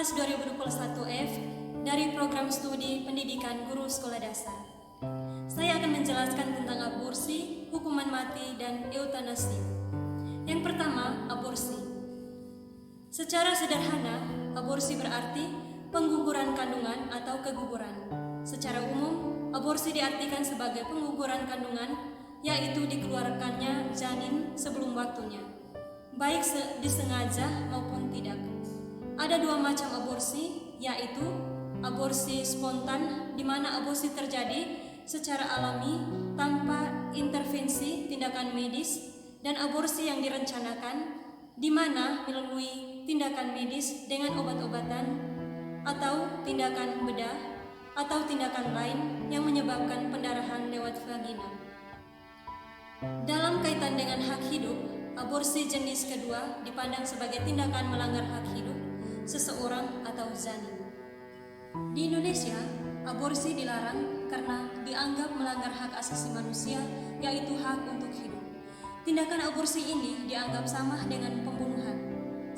kelas 2021 F dari program studi pendidikan guru sekolah dasar. Saya akan menjelaskan tentang aborsi, hukuman mati, dan eutanasi. Yang pertama, aborsi. Secara sederhana, aborsi berarti pengguguran kandungan atau keguguran. Secara umum, aborsi diartikan sebagai pengguguran kandungan, yaitu dikeluarkannya janin sebelum waktunya, baik disengaja maupun tidak. Ada dua macam aborsi, yaitu aborsi spontan, di mana aborsi terjadi secara alami tanpa intervensi tindakan medis, dan aborsi yang direncanakan, di mana melalui tindakan medis dengan obat-obatan atau tindakan bedah atau tindakan lain yang menyebabkan pendarahan lewat vagina. Dalam kaitan dengan hak hidup, aborsi jenis kedua dipandang sebagai tindakan melanggar hak hidup seseorang atau janin. Di Indonesia, aborsi dilarang karena dianggap melanggar hak asasi manusia, yaitu hak untuk hidup. Tindakan aborsi ini dianggap sama dengan pembunuhan.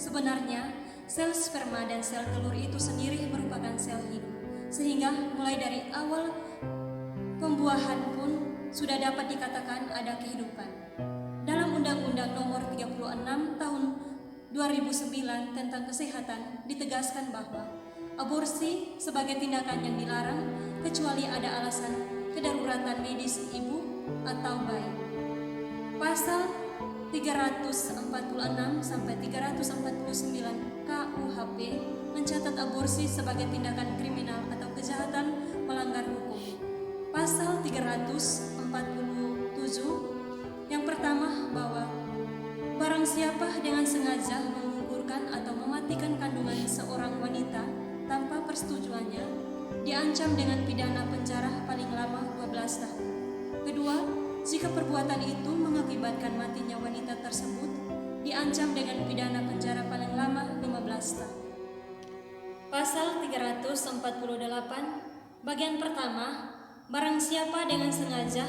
Sebenarnya, sel sperma dan sel telur itu sendiri merupakan sel hidup, sehingga mulai dari awal pembuahan pun sudah dapat dikatakan ada kehidupan. Dalam Undang-Undang Nomor 36 Tahun 2009 tentang kesehatan ditegaskan bahwa aborsi sebagai tindakan yang dilarang kecuali ada alasan kedaruratan medis ibu atau bayi. Pasal 346 sampai 349 KUHP mencatat aborsi sebagai tindakan kriminal atau kejahatan melanggar hukum. Pasal 347 yang pertama bahwa barang siapa dengan sengaja menggugurkan atau mematikan kandungan seorang wanita tanpa persetujuannya diancam dengan pidana penjara paling lama 12 tahun. Kedua, jika perbuatan itu mengakibatkan matinya wanita tersebut, diancam dengan pidana penjara paling lama 15 tahun. Pasal 348 bagian pertama, barang siapa dengan sengaja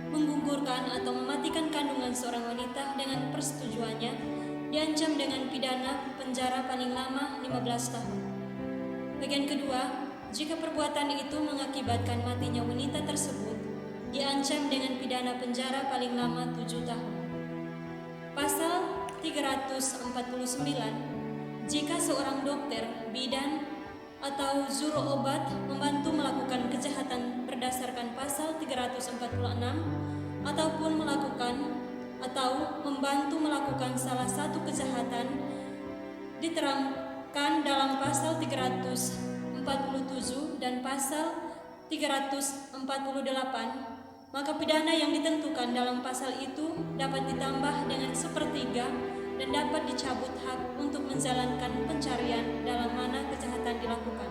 menggugurkan atau mematikan kandungan seorang wanita dengan persetujuannya diancam dengan pidana penjara paling lama 15 tahun. Bagian kedua, jika perbuatan itu mengakibatkan matinya wanita tersebut, diancam dengan pidana penjara paling lama 7 tahun. Pasal 349, jika seorang dokter, bidan, atau juru obat membantu melakukan kejahatan berdasarkan pasal 346 ataupun melakukan atau membantu melakukan salah satu kejahatan diterangkan dalam pasal 347 dan pasal 348, maka pidana yang ditentukan dalam pasal itu dapat ditambah dengan 1/3 dan dapat dicabut hak untuk menjalankan pencarian dalam mana kejahatan dilakukan.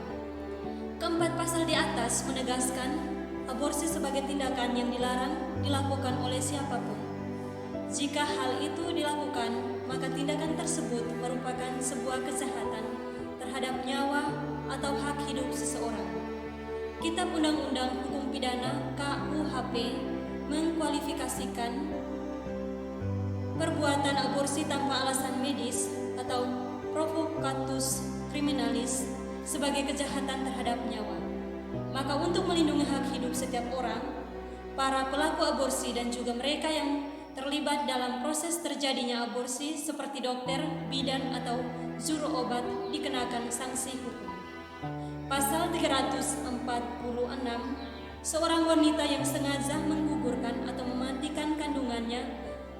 Keempat pasal di atas menegaskan aborsi sebagai tindakan yang dilarang dilakukan oleh siapapun. Jika hal itu dilakukan, maka tindakan tersebut merupakan sebuah kejahatan terhadap nyawa atau hak hidup seseorang. Kitab Undang-Undang Hukum Pidana KUHP mengkualifikasikan perbuatan aborsi tanpa alasan medis atau provocatus criminalis sebagai kejahatan terhadap nyawa. Maka untuk melindungi hak hidup setiap orang, para pelaku aborsi dan juga mereka yang terlibat dalam proses terjadinya aborsi seperti dokter, bidan, atau juru obat dikenakan sanksi hukum. Pasal 346, seorang wanita yang sengaja menggugurkan atau mematikan kandungannya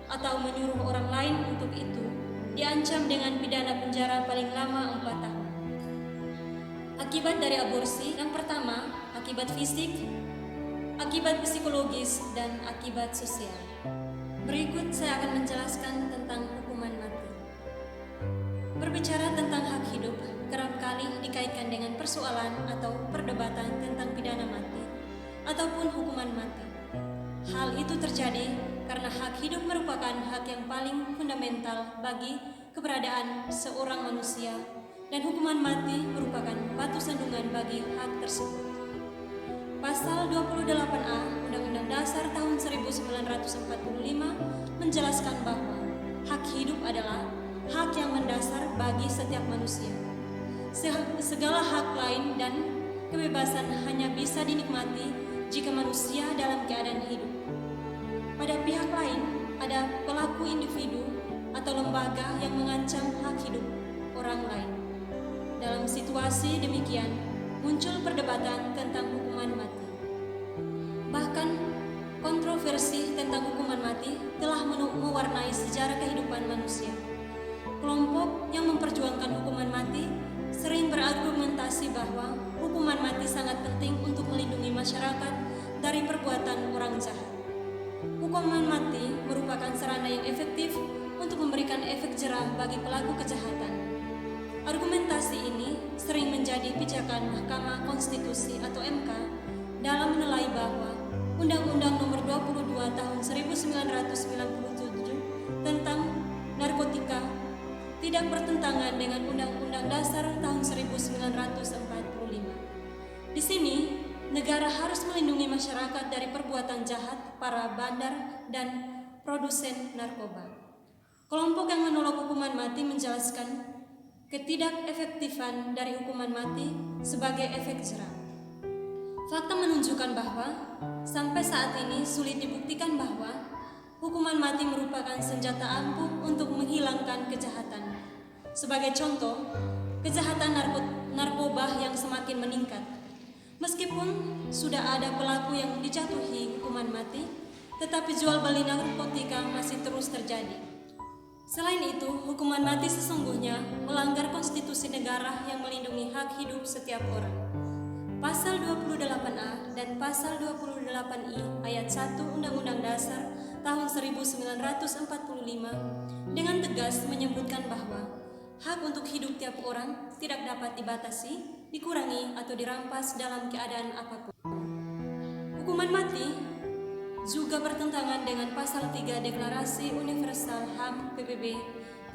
atau menyuruh orang lain untuk itu diancam dengan pidana penjara paling lama 4 tahun. Akibat dari aborsi, yang pertama, akibat fisik, akibat psikologis, dan akibat sosial. Berikut saya akan menjelaskan tentang hukuman mati. Berbicara tentang hak hidup kerap kali dikaitkan dengan persoalan atau perdebatan tentang pidana mati ataupun hukuman mati. Hal itu terjadi karena hak hidup merupakan hak yang paling fundamental bagi keberadaan seorang manusia, dan hukuman mati merupakan batu sandungan bagi hak tersebut. Pasal 28A Undang-Undang Dasar tahun 1945 menjelaskan bahwa hak hidup adalah hak yang mendasar bagi setiap manusia. segala hak lain dan kebebasan hanya bisa dinikmati jika manusia dalam keadaan hidup. Pada pihak lain, ada pelaku individu atau lembaga yang mengancam hak hidup orang lain. Dalam situasi demikian, muncul perdebatan tentang hukuman mati. Bahkan, kontroversi tentang hukuman mati telah mewarnai sejarah kehidupan manusia. Kelompok yang memperjuangkan hukuman mati sering berargumentasi bahwa hukuman mati sangat penting untuk melindungi masyarakat dari perbuatan orang jahat. Hukuman mati merupakan sarana yang efektif untuk memberikan efek jerah bagi pelaku kejahatan. Argumentasi ini sering menjadi pijakan Mahkamah Konstitusi atau MK dalam menilai bahwa Undang-Undang Nomor 22 Tahun 1997 tentang narkotika tidak bertentangan dengan Undang-Undang Dasar tahun 1945. Di sini, negara harus melindungi masyarakat dari perbuatan jahat para bandar dan produsen narkoba. Kelompok yang menolak hukuman mati menjelaskan ketidakefektifan dari hukuman mati sebagai efek jerah. Fakta menunjukkan bahwa sampai saat ini sulit dibuktikan bahwa hukuman mati merupakan senjata ampuh untuk menghilangkan kejahatan. Sebagai contoh, kejahatan narkoba yang semakin meningkat. Meskipun sudah ada pelaku yang dijatuhi hukuman mati, tetapi jual beli narkotika masih terus terjadi. Selain itu, hukuman mati sesungguhnya melanggar konstitusi negara yang melindungi hak hidup setiap orang. Pasal 28A dan Pasal 28I ayat 1 Undang-Undang Dasar tahun 1945 dengan tegas menyebutkan bahwa hak untuk hidup tiap orang tidak dapat dibatasi, dikurangi, atau dirampas dalam keadaan apapun. Hukuman mati juga bertentangan dengan Pasal 3 Deklarasi Universal HAM PBB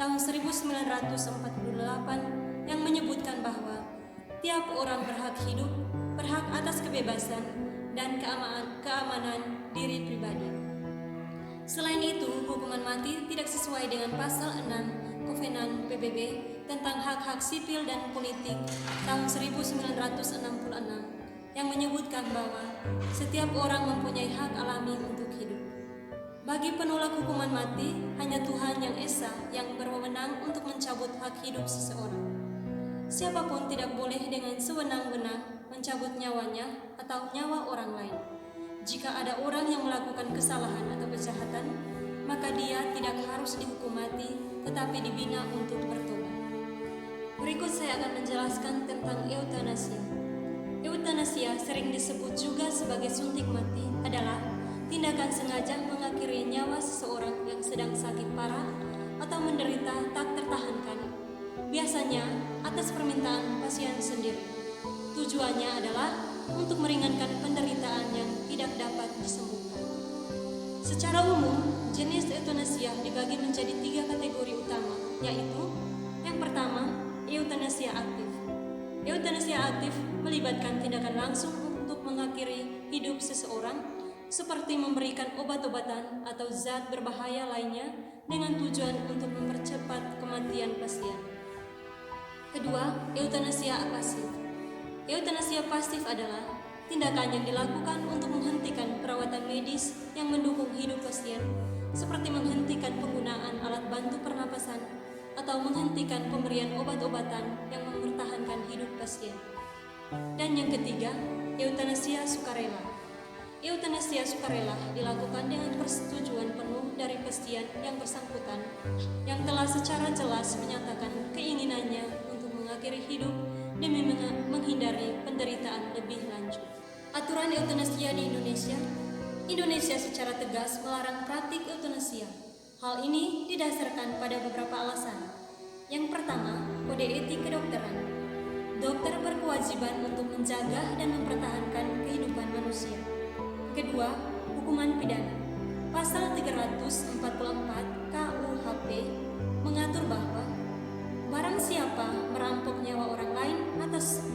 tahun 1948 yang menyebutkan bahwa tiap orang berhak hidup, berhak atas kebebasan dan keamanan diri pribadi. Selain itu, hukuman mati tidak sesuai dengan Pasal 6 Kovenan PBB tentang hak-hak sipil dan politik tahun 1966 yang menyebutkan bahwa setiap orang mempunyai hak alami untuk hidup. Bagi penolak hukuman mati, hanya Tuhan yang Esa yang berwenang untuk mencabut hak hidup seseorang. Siapapun tidak boleh dengan sewenang-wenang mencabut nyawanya atau nyawa orang lain. Jika ada orang yang melakukan kesalahan atau kejahatan, maka dia tidak harus dihukum mati, tetapi dibina untuk bertobat. Berikut saya akan menjelaskan tentang eutanasia. Eutanasia sering disebut juga sebagai suntik mati adalah tindakan sengaja mengakhiri nyawa seseorang yang sedang sakit parah atau menderita tak tertahankan, biasanya atas permintaan pasien sendiri. Tujuannya adalah untuk meringankan penderitaan yang tidak dapat disembuhkan. Secara umum, jenis eutanasia dibagi menjadi 3 kategori utama, yaitu yang pertama, eutanasia aktif. Eutanasia aktif melibatkan tindakan langsung untuk mengakhiri hidup seseorang, seperti memberikan obat-obatan atau zat berbahaya lainnya dengan tujuan untuk mempercepat kematian pasien. Kedua, eutanasia pasif. Eutanasia pasif adalah tindakan yang dilakukan untuk menghentikan perawatan medis yang mendukung hidup pasien, seperti menghentikan penggunaan alat bantu pernapasan atau menghentikan pemberian obat-obatan yang mempertahankan hidup pasien. Dan yang ketiga, eutanasia sukarela. Eutanasia sukarela dilakukan dengan persetujuan penuh dari pasien yang bersangkutan yang telah secara jelas menyatakan keinginannya untuk mengakhiri hidup demi menghindari penderitaan lebih lanjut. Aturan eutanasia di Indonesia. Indonesia secara tegas melarang praktik eutanasia. Hal ini didasarkan pada beberapa alasan. Yang pertama, kode etik kedokteran. Dokter berkewajiban untuk menjaga dan mempertahankan kehidupan manusia. Kedua, hukuman pidana. Pasal 344 KUHP mengatur bahwa barang siapa merampok nyawa orang lain atas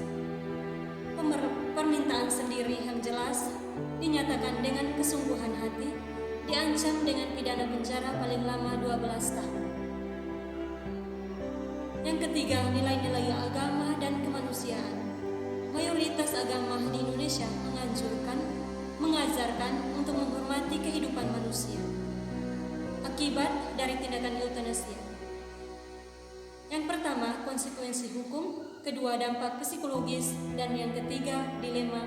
permintaan sendiri yang jelas dinyatakan dengan kesungguhan hati, diancam dengan pidana penjara paling lama 12 tahun. Yang ketiga, nilai-nilai agama dan mayoritas agama di Indonesia mengajarkan untuk menghormati kehidupan manusia. Akibat dari tindakan eutanasia. Yang pertama, konsekuensi hukum, kedua dampak psikologis, dan yang ketiga, dilema